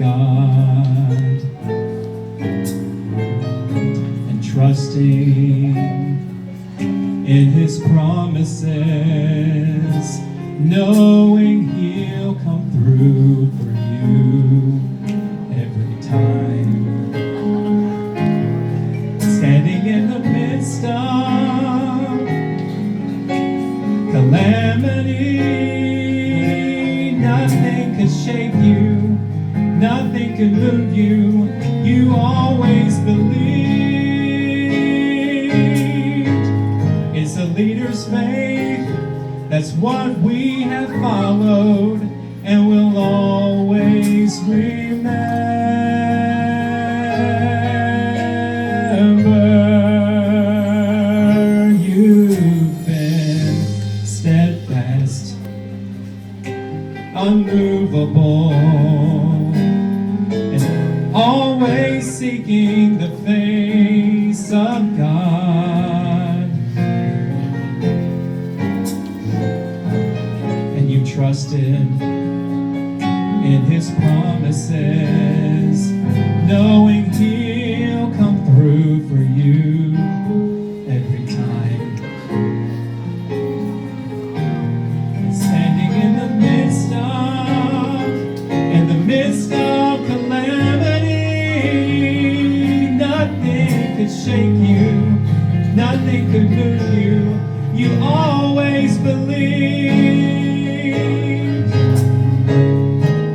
God and trusting in His promises, knowing He'll come through for you every time. Standing in the midst of calamity, nothing could shake you, nothing could move you. You always believed. It's a leader's faith, that's what we have followed, and will always remember. You've been steadfast, unmovable, and always seeking the face of God. And you trusted in His promises, knowing He'll come through for you every time. And standing in the midst of calamity, nothing could shake you, nothing could move you. You always believed.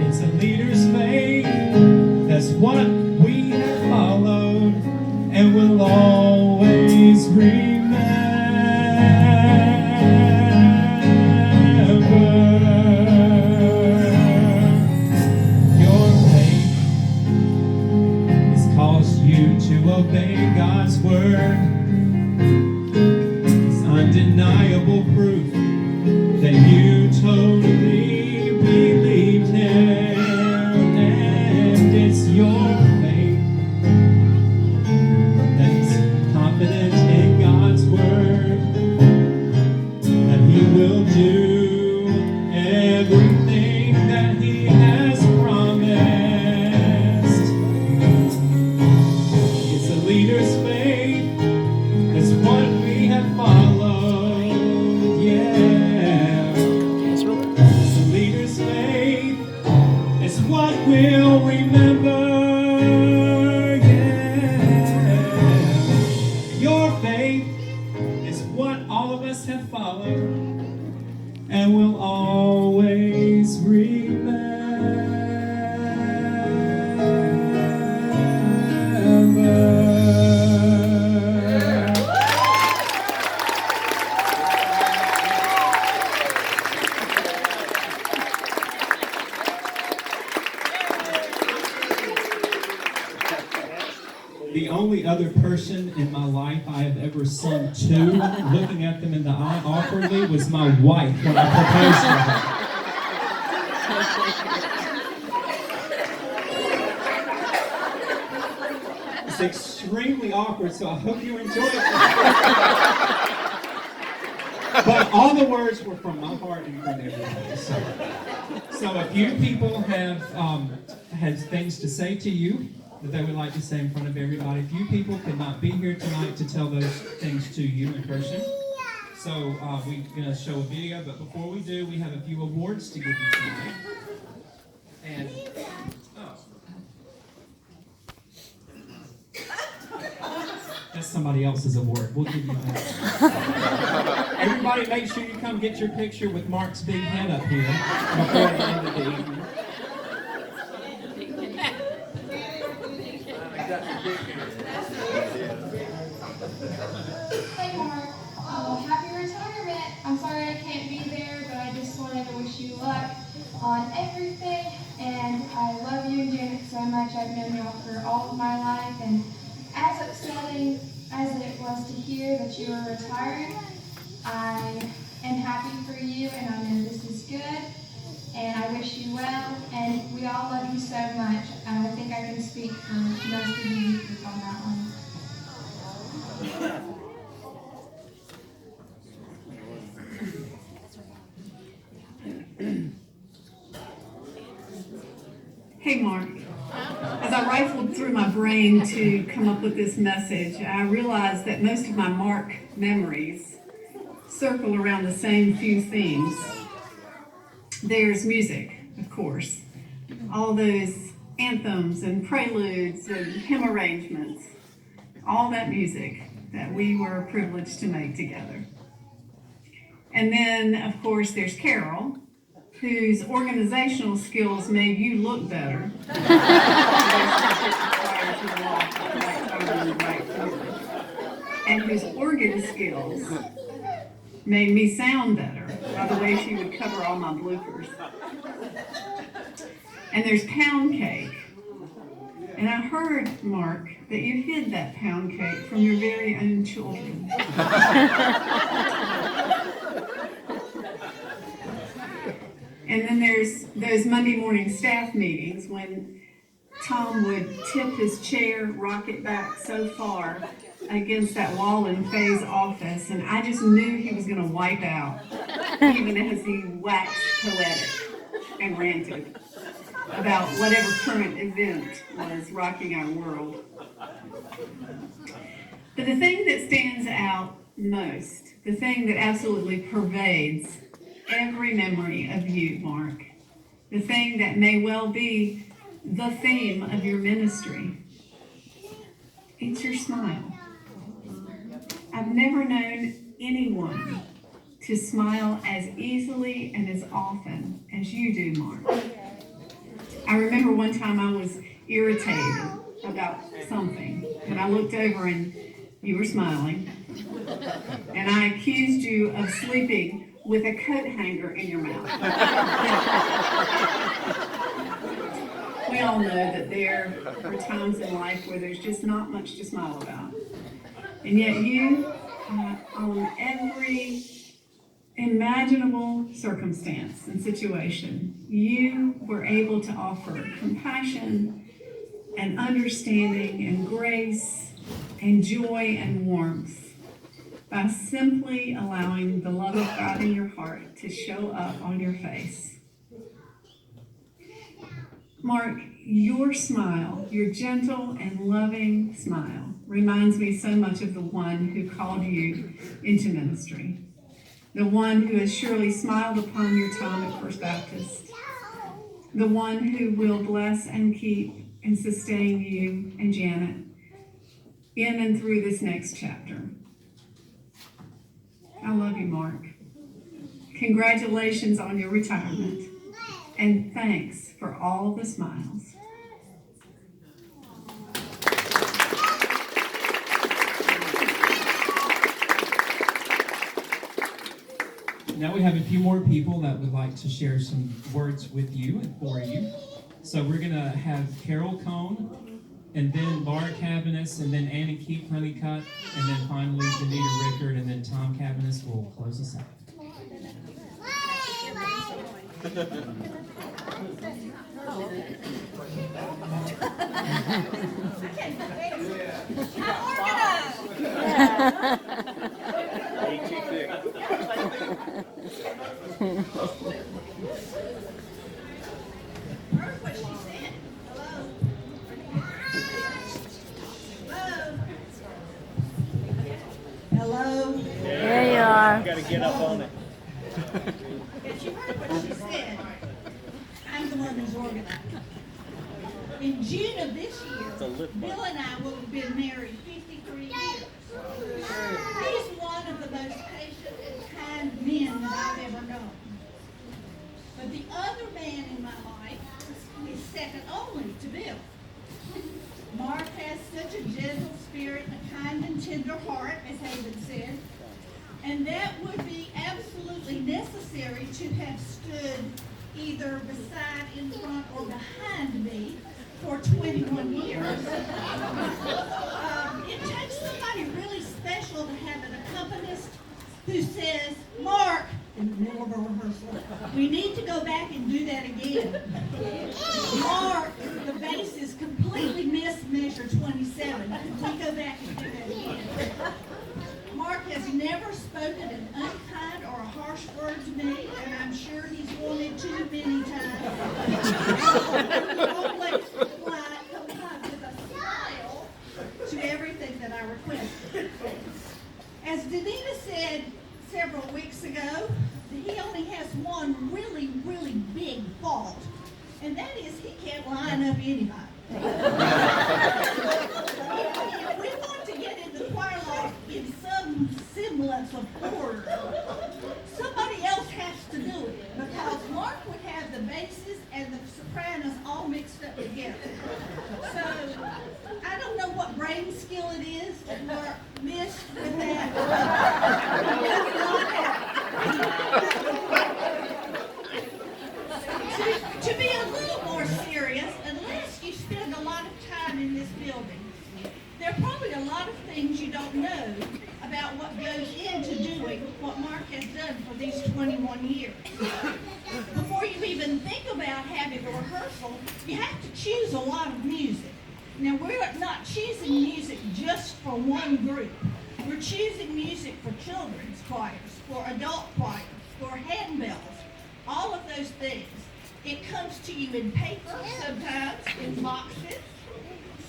It's a leader's faith, that's what we have followed, and will always remember. Your faith has caused you to obey God's word. It's undeniable proof that you totally believed Him. And it's your faith that's confident in God's word, that He will do everything that He has promised. It's a leader's faith, that's what we have followed. Yeah. It's a leader's faith, it's what we'll remember. Yeah. Your faith is what all of us have followed, and will always remember. The only other person in my life I have ever sung to, looking at them in the eye awkwardly, was my wife when I proposed to her. It's extremely awkward, so I hope you enjoy it. But all the words were from my heart and from everybody. So a few people have had things to say to you that they would like to say in front of everybody. A few people could not be here tonight to tell those things to you in person. So we're going to show a video, but before we do, we have a few awards to give you tonight. And, that's somebody else's award. We'll give you that. Everybody make sure you come get your picture with Mark's big head up here before the end of the evening. Hey Mark, happy retirement. I'm sorry I can't be there, but I just wanted to wish you luck on everything. And I love you and Janet so much. I've known y'all for all of my life, and as upsetting as it was to hear that you were retiring, I am happy for you, and I know this is good, and I wish you well, and we all love you so much. I think I can speak for most of you youth on that one. Hey Mark, As I rifled through my brain to come up with this message, I realized that most of my Mark memories circle around the same few themes. There's music, of course, all those anthems and preludes and hymn arrangements, all that music that we were privileged to make together. And then, of course, there's Carol, whose organizational skills made you look better. And whose organ skills made me sound better by the way she would cover all my bloopers. And there's pound cake. And I heard, Mark, that you hid that pound cake from your very own children. And then there's those Monday morning staff meetings when Tom would tip his chair, rock it back so far against that wall in Faye's office, and I just knew he was going to wipe out, even as he waxed poetic and ranted about whatever current event was rocking our world. But the thing that stands out most, the thing that absolutely pervades every memory of you, Mark, the thing that may well be the theme of your ministry, it's your smile. I've never known anyone to smile as easily and as often as you do, Mark. I remember one time I was irritated about something, and I looked over and you were smiling, and I accused you of sleeping with a coat hanger in your mouth. We all know that there are times in life where there's just not much to smile about. And yet you, on every imaginable circumstance and situation, you were able to offer compassion and understanding and grace and joy and warmth by simply allowing the love of God in your heart to show up on your face. Mark, your smile, your gentle and loving smile, reminds me so much of the one who called you into ministry, the one who has surely smiled upon your time at First Baptist, the one who will bless and keep and sustain you and Janet in and through this next chapter. I love you, Mark. Congratulations on your retirement, and thanks for all the smiles. Now we have a few more people that would like to share some words with you and for you. So we're going to have Carol Cone, and then Laura Cabanis, and then Annie Keith Honeycutt, and then finally Danita Rickard, and then Tom Cabanis will close us out. Hello? There you are. You gotta get up on it. But you heard what she said. I'm the one who's organized. In June of this year, Bill and I will have been married 53 years. He's one of the most patient and kind men that I've ever known. But the other man in my life is second only to Bill. Mark has such a gentle spirit, a kind and tender heart, as Haven said, and that would be absolutely necessary to have stood either beside, in front, or behind me for 21 years. It takes somebody really special to have an accompanist who says, Mark, in the middle of a rehearsal, we need to go back and do that again. Mark, the bass is completely missed measure 27. We go back and do that again. Mark has never spoken an unkind or a harsh word to me, and I'm sure he's wanted to many times. Always replied sign up anybody. If we want to get in the choir loft in some semblance of order, somebody else has to do it, because Mark would have the basses and the sopranos all mixed up together. So I don't know what brain skill it is that Mark missed with that. To be a little more serious, unless you spend a lot of time in this building, there are probably a lot of things you don't know about what goes into doing what Mark has done for these 21 years. Before you even think about having a rehearsal, you have to choose a lot of music. Now, we're not choosing music just for one group. We're choosing music for children's choirs, for adult choirs, for handbells, all of those things. It comes to you in paper, sometimes in boxes,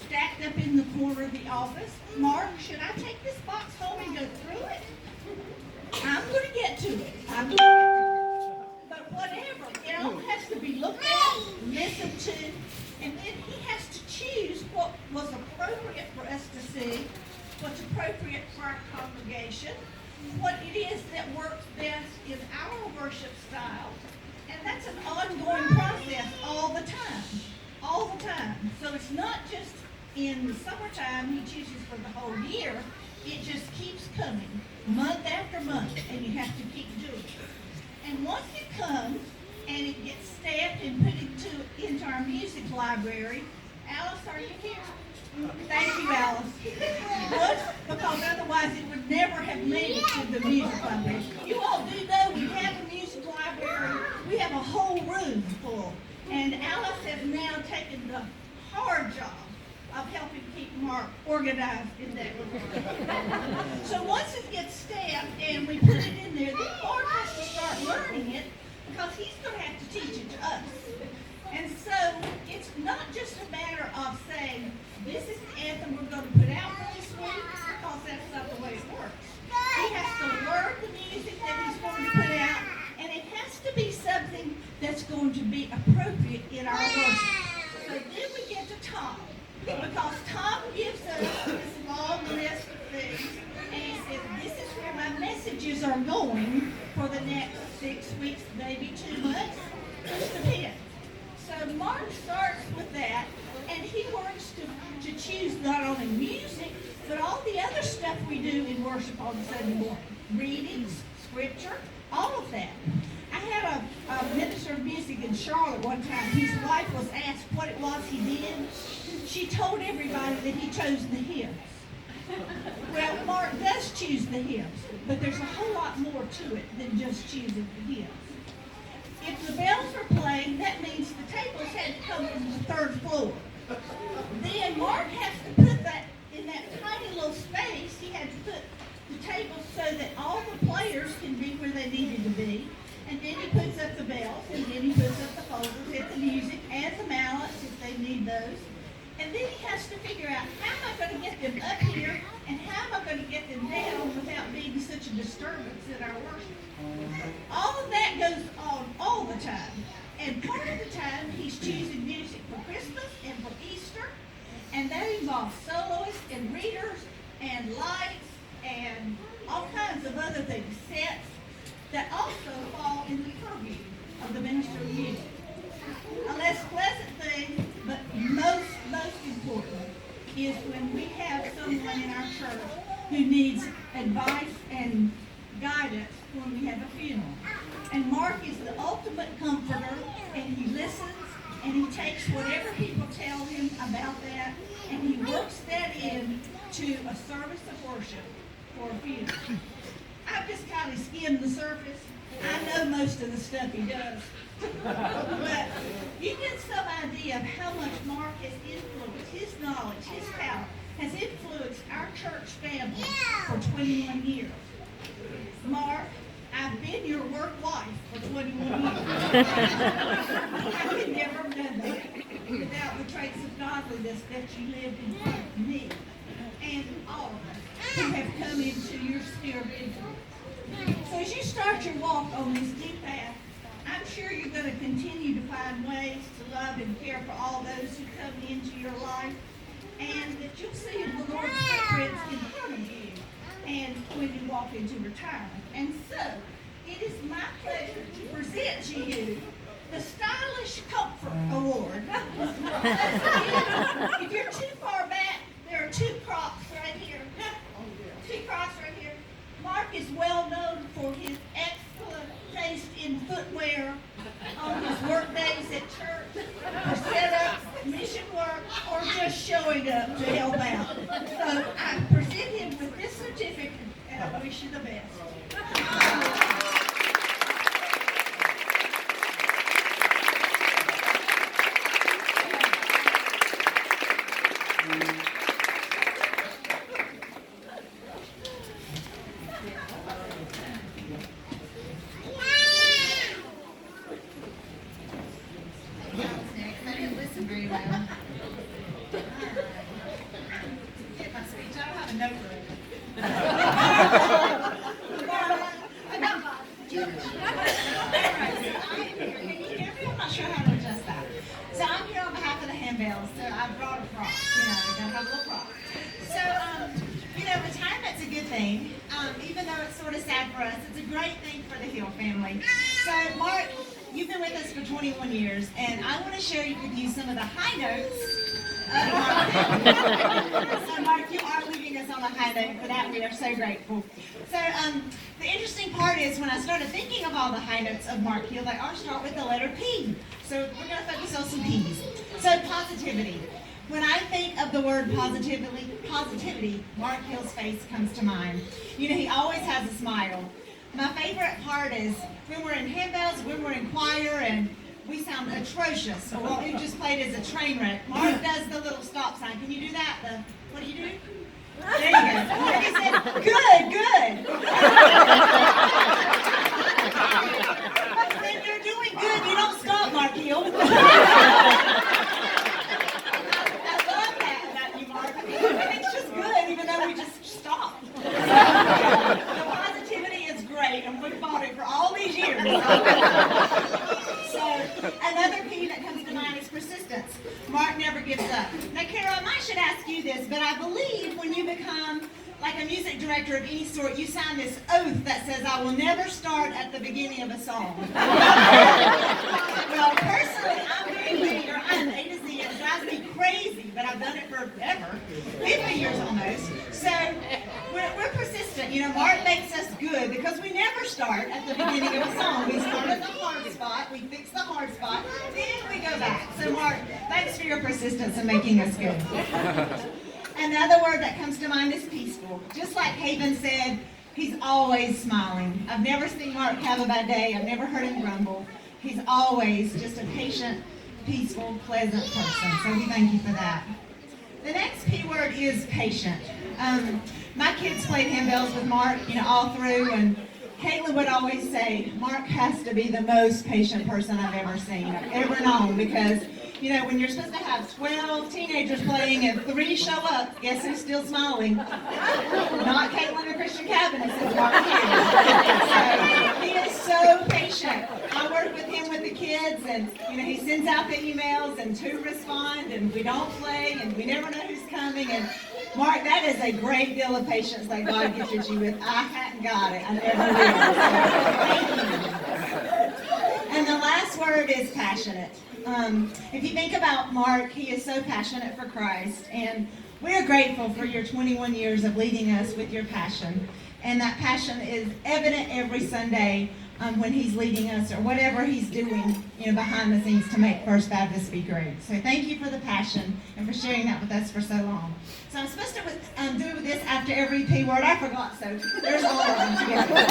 stacked up in the corner of the office. Mark, should I take this box home and go through it? I'm going to get to it. But whatever, it all has to be looked at, listened to, and then he has to choose what was appropriate for us to sing, what's appropriate for our congregation, what it is that works best in our worship style. And that's an ongoing process all the time. So it's not just in the summertime he chooses for the whole year. It just keeps coming month after month, and you have to keep doing it. And once it comes and it gets stamped and put into our music library, Alice, are you here? Thank you, Alice. Good, because otherwise it would never have made it to the music library. You all do know we have a music library. We have a whole room full. And Alice has now taken the hard job of helping keep Mark organized in that room. So once it gets stamped and we put it in there, then Mark has to start learning it, because he's going to have to teach it to us. And so it's not just a matter of saying, this is the anthem we're going to put out for this week, because that's not the way it works. He has to learn the music that he's going to put out, and it has to be something that's going to be appropriate in our worship. So then we get to Tom, because Tom gives us this long list of things, and he says, this is where my messages are going for the next 6 weeks, maybe 2 months, just depends. So Mark starts with that, and he works to choose not only music, but all the other stuff we do in worship on Sunday morning. Readings, scripture, all of that. I had a minister of music in Charlotte one time. His wife was asked what it was he did. She told everybody that he chose the hymns. Well, Mark does choose the hymns, but there's a whole lot more to it than just choosing the hymns. If the bells are playing, that means the tables had to come from the 3rd floor. Then Mark has to put that in that tiny little space. He had to put the tables so that all the players can be where they needed to be. And then he puts up the bells, and then he puts up the folders and the music and the mallets if they need those. And then he has to figure out, how am I going to get them up here, and how am I going to get them down without being such a disturbance in our worship? All of that goes on all the time. And part of the time, he's choosing music for Christmas and for Easter. And that involves soloists and readers and lights and all kinds of other things, sets that also fall in the purview of the minister of music. A less pleasant thing, but most important, is when we have someone in our church who needs advice and guidance when we have a funeral. And Mark is the ultimate comforter, and he listens, and he takes whatever people tell him about that, and he works that in to a service of worship for a funeral. I've just kind of skimmed the surface. I know most of the stuff he does. But you get some idea of how much Mark has influenced, his knowledge, his talent, has influenced our church family for 21 years. Mark, I've been your work wife for 21 years. I could never have done that without the traits of godliness that you lived in front of me and all of us who have come into your sphere of influence. So as you start your walk on this new path I'm sure you're going to continue to find ways to love and care for all those who come into your life, and that you'll see the Lord's footprints in front of you and when you walk into retirement. And so, it is my pleasure to present to you the Stylish Comfort Award. If you're too far back, there are two Crocs right here. Two Crocs right here. Mark is well known for his excellent taste in footwear on his work days at church, for setups, mission work, or just showing up to help out. So I present him with this certificate, and I wish you the best. I didn't listen very well. Get my speech. I don't have a notebook. I got mine. I'm here. Can you hear me? I'm not sure how to adjust that. So I'm here on behalf of the handbells. So I brought a prop. Gotta have a little prop. So, retirement's a good thing. Even though it's sort of sad for us, it's a great thing for the Hill family. So, Mark, you've been with us for 21 years, and I want to share with you some of the high notes of Mark. So, Mark, you are leaving us on a high note. For that, we are so grateful. So, the interesting part is when I started thinking of all the high notes of Mark Hill, they all start with the letter P. So, we're going to focus on some P's. So, positivity. When I think of the word positivity, Mark Hill's face comes to mind. He always has a smile. My favorite part is when we're in handbells, when we're in choir, and we sound atrocious, or what we just played is a train wreck. Mark does the little stop sign. Can you do that? What do you do? There you go. He said, good. When you're doing good, you don't stop, Mark Hill. I love that about you, Mark. It's just good, even though we just stop. The positivity is great, and we've fought it for all these years. So, another P that comes to mind is persistence. Mark never gives up. Now, Carol, I should ask you this, but I believe when you become like a music director of any sort, you sign this oath that says, I will never start at the beginning of a song. Well, personally, I'm very linear. I'm A to Z. It drives me crazy, but I've done it forever, 50 years almost. So, we're persistent. Mark makes us good because we never start at the beginning of a song. We start at the hard spot, we fix the hard spot, then we go back. So, Mark, thanks for your persistence in making us good. Another word that comes to mind is peaceful. Just like Haven said, he's always smiling. I've never seen Mark have a bad day. I've never heard him grumble. He's always just a patient, peaceful, pleasant person. So we thank you for that. The next P word is patient. My kids played handbells with Mark, all through, and Caitlin would always say, Mark has to be the most patient person I've ever seen, I've ever known, because when you're supposed to have 12 teenagers playing and 3 show up, guess who's still smiling? Not Caitlin or Christian Cabinet, says Mark Hill. So, he is so patient. I work with him with the kids, and he sends out the emails, and 2 respond, and we don't play, and we never know who's coming. And Mark, that is a great deal of patience that God gifted you with. I hadn't got it. I never will. So, thank you. And the last word is passionate. If you think about Mark, he is so passionate for Christ, and we're grateful for your 21 years of leading us with your passion. And that passion is evident every Sunday when he's leading us or whatever he's doing, behind the scenes to make First Baptist be great. So thank you for the passion and for sharing that with us for so long. So I'm supposed to do this after every P word. I forgot, so there's all of them together.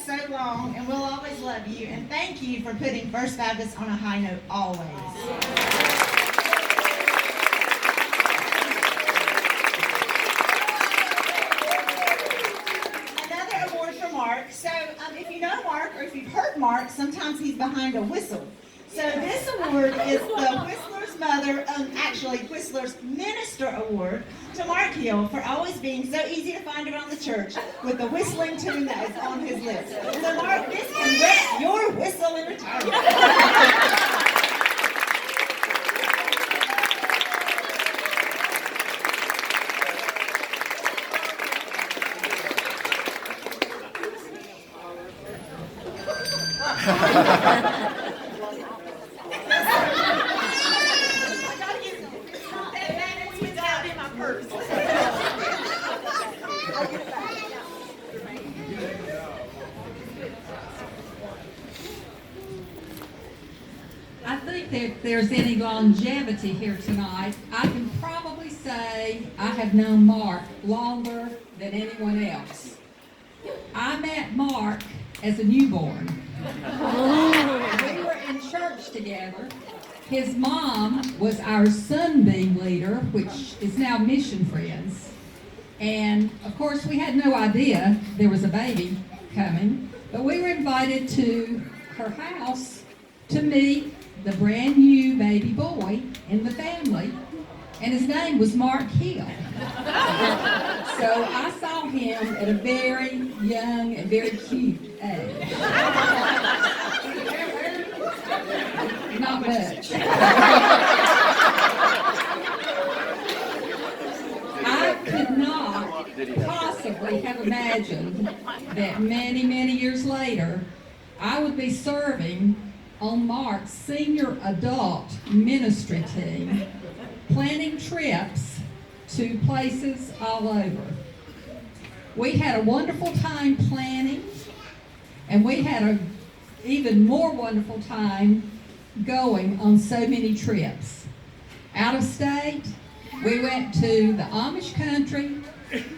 So long, and we'll always love you, and thank you for putting First Baptist on a high note always. Another award for Mark. So if you know Mark, or if you've heard Mark, sometimes he's behind a whistle. So this award is the Whistler's Mark's mother, actually Whistler's Minister Award to Mark Hill for always being so easy to find around the church with the whistling tune that is on his lips. So Mark, this can wet your whistle in retirement. I gotta get that bag and switch out in my purse. I'll get it back. I think that if there's any longevity here tonight, I can probably say I have known Mark longer than anyone else. I met Mark as a newborn. We were in church together. His mom was our Sunbeam leader, which is now Mission Friends. And of course, we had no idea there was a baby coming, but we were invited to her house to meet the brand new baby boy in the family, and his name was Mark Hill. So I saw him at a very young and very cute age. Not much. I could not possibly have imagined that many, many years later, I would be serving on Mark's senior adult ministry team, planning trips to places all over. We had a wonderful time planning, and we had an even more wonderful time going on so many trips. Out of state, we went to the Amish country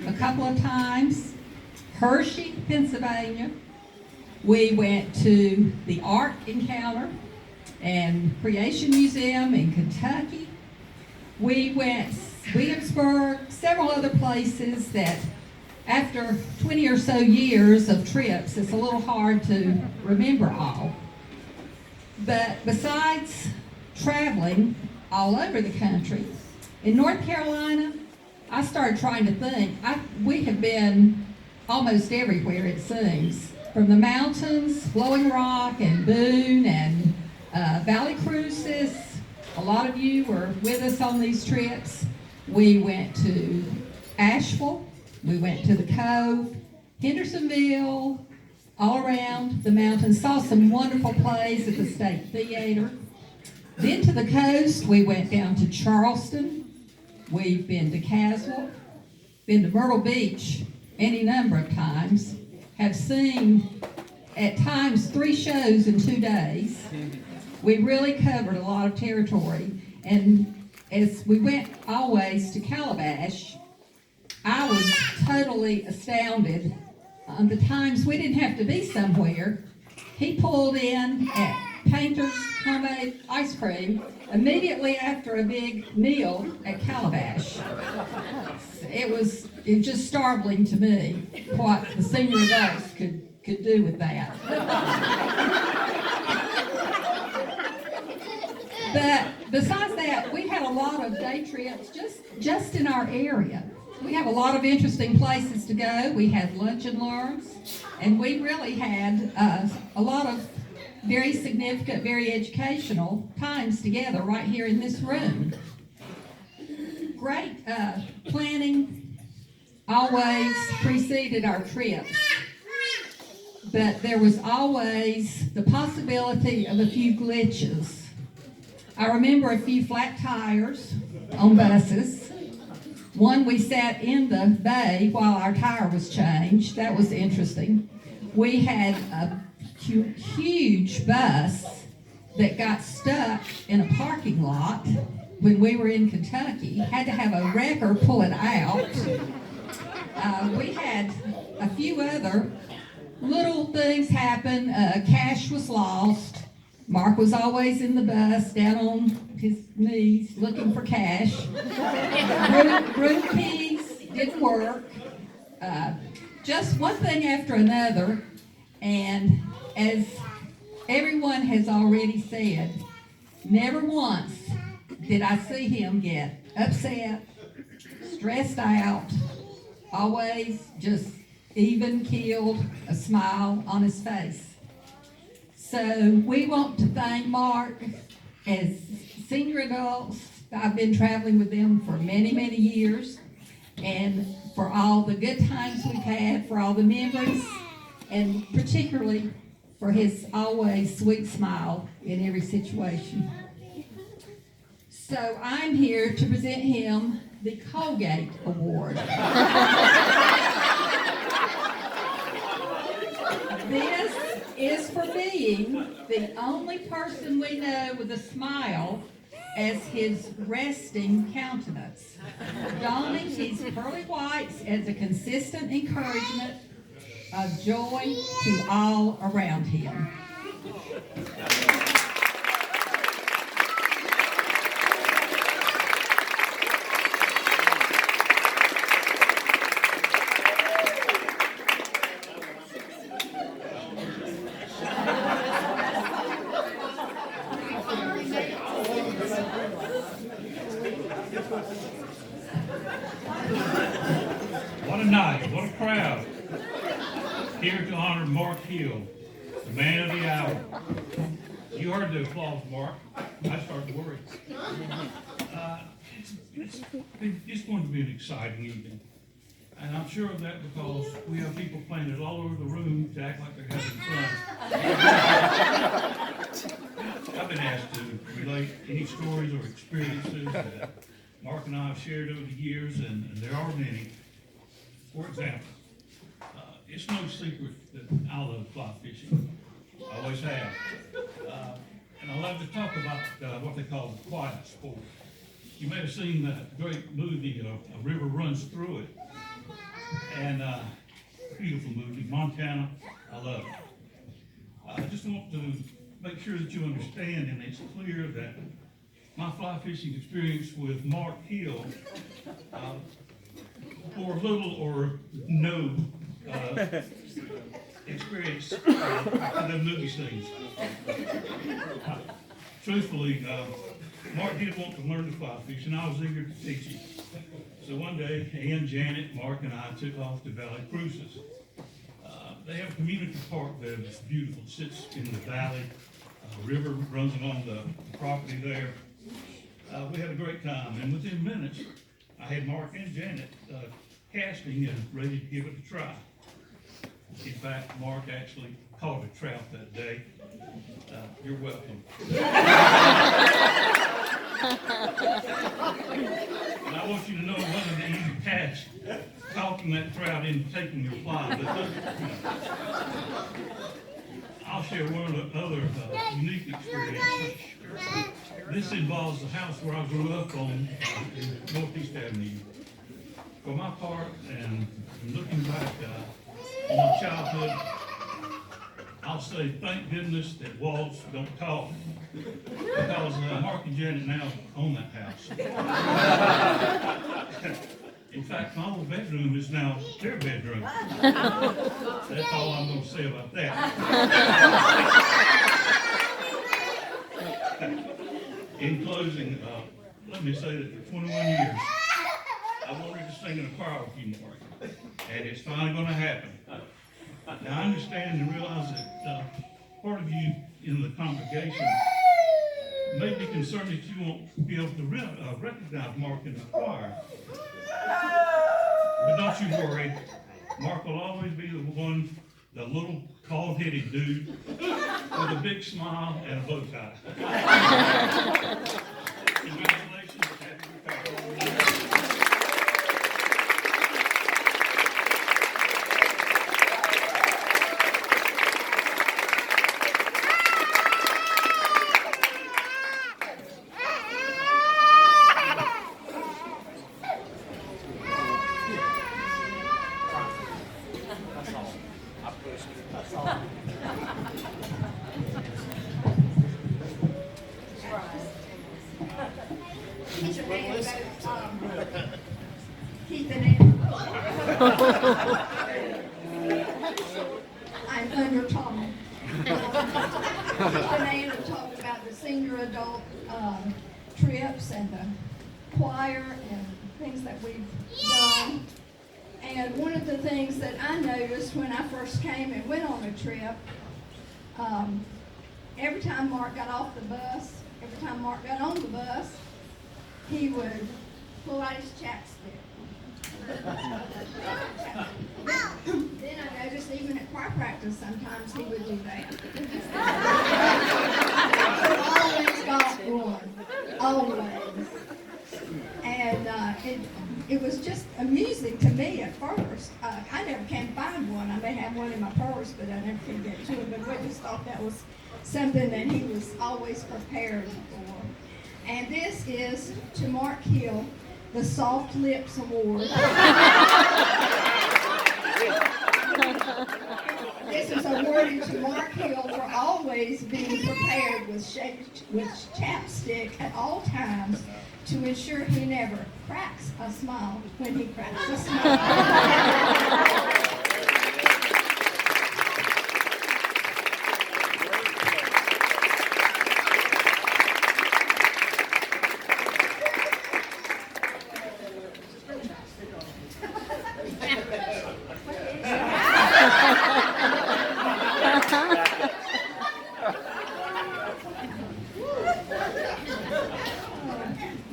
a couple of times, Hershey, Pennsylvania. We went to the Art Encounter and Creation Museum in Kentucky. We went Williamsburg, several other places that after 20 or so years of trips, it's a little hard to remember all. But besides traveling all over the country, in North Carolina, I started trying to think. We have been almost everywhere, it seems. From the mountains, Blowing Rock and Boone and Valley Cruises. A lot of you were with us on these trips. We went to Asheville, we went to the Cove, Hendersonville, all around the mountains, saw some wonderful plays at the State Theater. Then to the coast, we went down to Charleston. We've been to Caswell, been to Myrtle Beach any number of times, have seen at times 3 shows in 2 days. We really covered a lot of territory, and as we went always to Calabash, I was totally astounded on the times we didn't have to be somewhere. He pulled in at Painter's Homemade Ice Cream immediately after a big meal at Calabash. It was just startling to me what the senior adults could do with that. But besides that, we had a lot of day trips just in our area. We have a lot of interesting places to go. We had lunch and learns, and we really had a lot of very significant, very educational times together right here in this room. Great planning always preceded our trips, but there was always the possibility of a few glitches. I remember a few flat tires on buses. One, we sat in the bay while our tire was changed. That was interesting. We had a huge bus that got stuck in a parking lot when we were in Kentucky. Had to have a wrecker pull it out. We had a few other little things happen. Cash was lost. Mark was always in the bus, down on his knees, looking for cash. Room keys didn't work. Just one thing after another. And as everyone has already said, never once did I see him get upset, stressed out, always just even keeled, a smile on his face. So we want to thank Mark. As senior adults, I've been traveling with them for many, many years, and for all the good times we've had, for all the memories, and particularly for his always sweet smile in every situation. So I'm here to present him the Colgate Award. This is for being the only person we know with a smile as his resting countenance, donning his pearly whites as a consistent encouragement of joy to all around him. What a night, what a crowd. Here to honor Mark Hill, the man of the hour. You heard the applause, Mark. I started to worry. It's going to be an exciting evening. And I'm sure of that because we have people planted all over the room to act like they're having fun. I've been asked to relate any stories or experiences that Mark and I have shared over the years, and there are many. For example, it's no secret that I love fly fishing. I always have. And I love to talk about what they call the quiet sport. You may have seen that great movie, A River Runs Through It. And beautiful movie, Montana. I love it. I just want to make sure that you understand, and it's clear that my fly fishing experience with Mark Hill, for little or no experience in the movie scenes. Truthfully, Mark did want to learn to fly fish, and I was eager to teach him. So one day, Ann, Janet, Mark, and I took off to Valley Cruises. They have a community park there that's beautiful. It sits in the valley. A river runs along the property there. We had a great time, and within minutes, I had Mark and Janet casting and ready to give it a try. In fact, Mark actually caught a trout that day. You're welcome. And I want you to know it wasn't an easy task talking that trout into taking your fly. But I'll share one other unique experience. This involves the house where I grew up on Northeast Avenue. For my part, and looking back on my childhood, I'll say thank goodness that walls don't talk, because Mark and Janet now own that house. In fact, my old bedroom is now their bedroom. That's all I'm going to say about that. In closing, let me say that for 21 years, I wanted to sing in a choir with you, Mark, and it's finally going to happen. Now, I understand and realize that part of you in the congregation may be concerned that you won't be able to recognize Mark in the choir. But don't you worry. Mark will always be the one, the little cold-headed dude with a big smile and a bow tie. Congratulations. Happy retirement. Keith and Ann. I'm under Tom. Keith and Ann have talked about the senior adult trips and the choir and things that we've done. And one of the things that I noticed when I first came and went on a trip, every time Mark got off the bus, every time Mark got on the bus, he would pull out his chapstick. Then I noticed even at choir practice sometimes he would do that. Always got one. Always. And it was just amusing to me at first. I never can find one. I may have one in my purse, but I never can get to it. But we just thought that was something that he was always prepared for. And this is to Mark Hill, the Soft Lips Award. This is awarded to Mark Hill for always being prepared with chapstick at all times to ensure he never cracks a smile when he cracks a smile.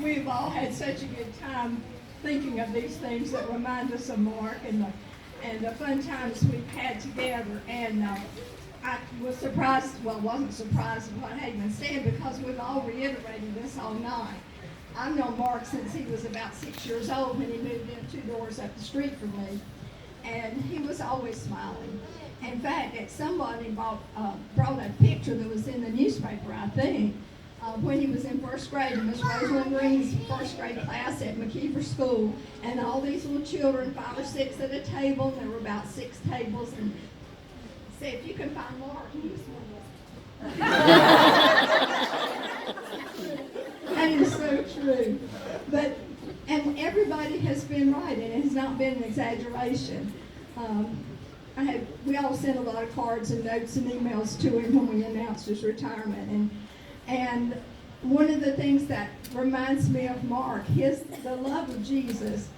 We've all had such a good time thinking of these things that remind us of Mark and the fun times we've had together. And I was surprised, well, wasn't surprised at what Hagman said, because we've all reiterated this all night. I've known Mark since he was about 6 years old when he moved in 2 doors up the street from me. And he was always smiling. In fact, somebody brought a picture that was in the newspaper, I think, when he was in first grade, in Miss Rosalind Green's first grade class at McKeever School, and all these little children, 5 or 6 at a table, and there were about 6 tables, and said, if you can find Mark, he was one of them. That is so true. And everybody has been right, and it has not been an exaggeration. We all sent a lot of cards and notes and emails to him when we announced his retirement, and one of the things that reminds me of Mark, the love of Jesus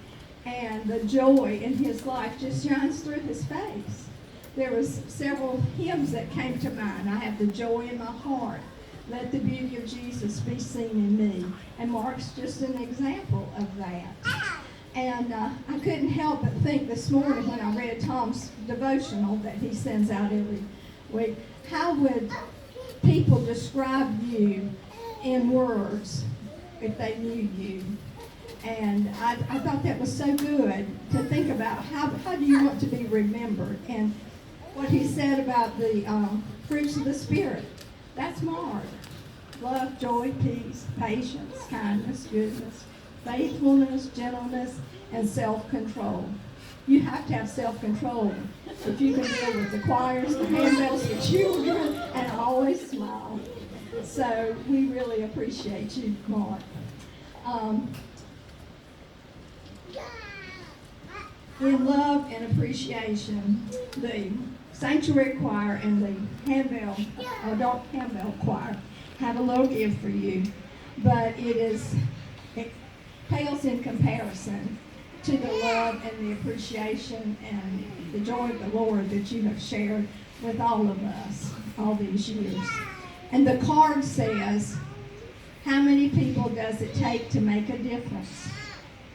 and the joy in his life just shines through his face. There was several hymns that came to mind. I have the joy in my heart. Let the beauty of Jesus be seen in me. And Mark's just an example of that. And I couldn't help but think this morning when I read Tom's devotional that he sends out every week, how would people describe you in words if they knew you? And I thought that was so good to think about. How do you want to be remembered? And what he said about the fruits of the Spirit, that's Mark. Love, joy, peace, patience, kindness, goodness, faithfulness, gentleness, and self-control. You have to have self-control if you can deal with the choirs, the handbells, the children, and always smile. So we really appreciate you, Mark. In love and appreciation, the Sanctuary Choir and the adult handbell choir have a little gift for you, but it pales in comparison to the love and the appreciation and the joy of the Lord that you have shared with all of us all these years. And the card says, how many people does it take to make a difference?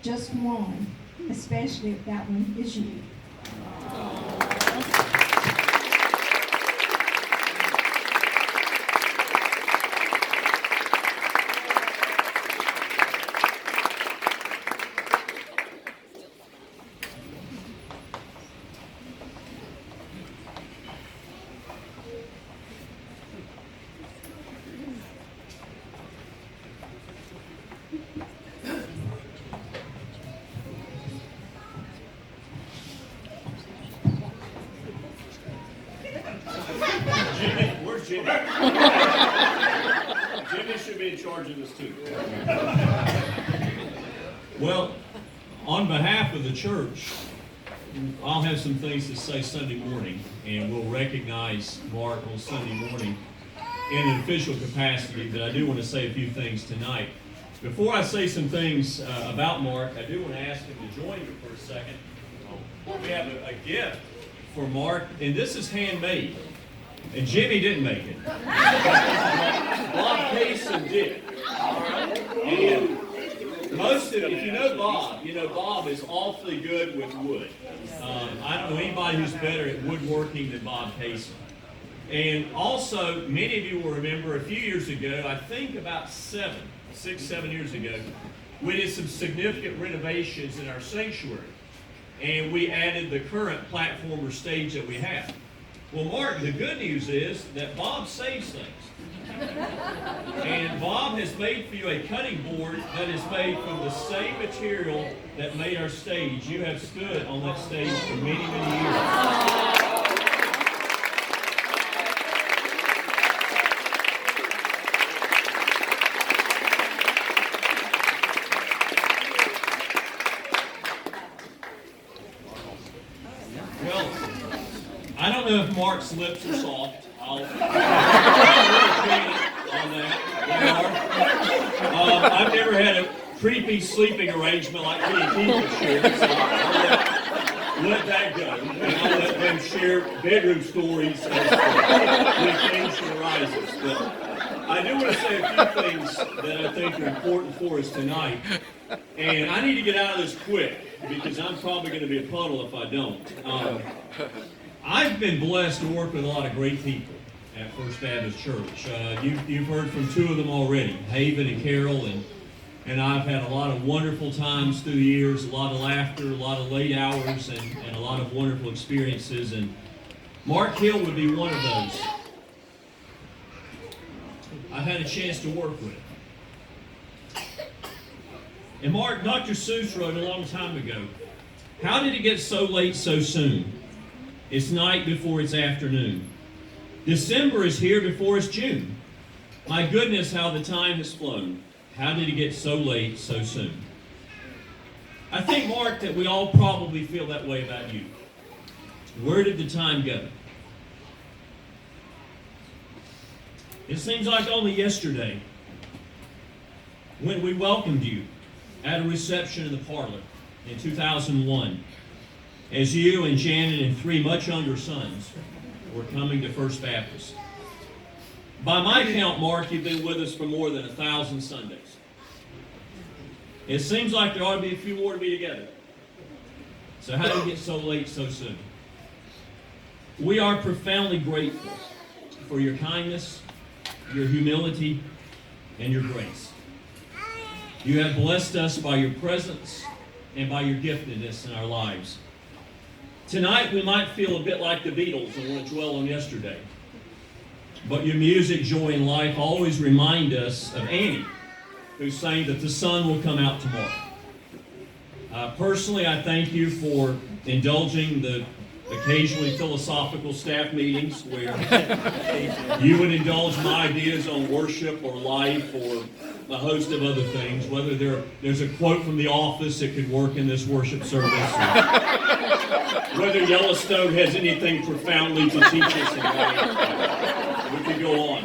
Just one, especially if that one is you. Where's Jimmy? Jimmy should be in charge of this too. Well, on behalf of the church, I'll have some things to say Sunday morning, and we'll recognize Mark on Sunday morning in an official capacity, but I do want to say a few things tonight. Before I say some things about Mark, I do want to ask him to join me for a second. We have a gift for Mark, and this is handmade. And Jimmy didn't make it. Bob Payson did. And if you know Bob is awfully good with wood. I don't know anybody who's better at woodworking than Bob Payson. And also, many of you will remember a few years ago, I think about 6, 7 years ago, we did some significant renovations in our sanctuary. And we added the current platform or stage that we have. Well, Mark, the good news is that Bob saves things. And Bob has made for you a cutting board that is made from the same material that made our stage. You have stood on that stage for many, many years. Well, I don't know if Mark's lips are soft. I'll on that. I've never had a creepy sleeping arrangement like me and Keith have shared, so I'll let that go. And I'll let them share bedroom stories as the occasion arises. But I do want to say a few things that I think are important for us tonight. And I need to get out of this quick because I'm probably going to be a puddle if I don't. I've been blessed to work with a lot of great people at First Baptist Church. You've heard from two of them already, Haven and Carol, and I've had a lot of wonderful times through the years, a lot of laughter, a lot of late hours, and a lot of wonderful experiences. And Mark Hill would be one of those. I've had a chance to work with him. And Mark, Dr. Seuss wrote a long time ago, how did it get so late so soon? It's night before it's afternoon. December is here before it's June. My goodness, how the time has flown. How did it get so late so soon? I think, Mark, that we all probably feel that way about you. Where did the time go? It seems like only yesterday when we welcomed you at a reception in the parlor in 2001 as you and Janet and 3 much younger sons were coming to First Baptist. By my count, Mark, you've been with us for more than 1,000 Sundays. It seems like there ought to be a few more to be together. So how did it get so late so soon? We are profoundly grateful for your kindness, your humility, and your grace. You have blessed us by your presence and by your giftedness in our lives. Tonight we might feel a bit like the Beatles and want to dwell on yesterday. But your music, joy, and life always remind us of Annie, who sang that the sun will come out tomorrow. Personally, I thank you for indulging the occasionally philosophical staff meetings where you would indulge my ideas on worship or life or a host of other things, whether there's a quote from The Office that could work in this worship service, or whether Yellowstone has anything profoundly to teach us in life. We could go on.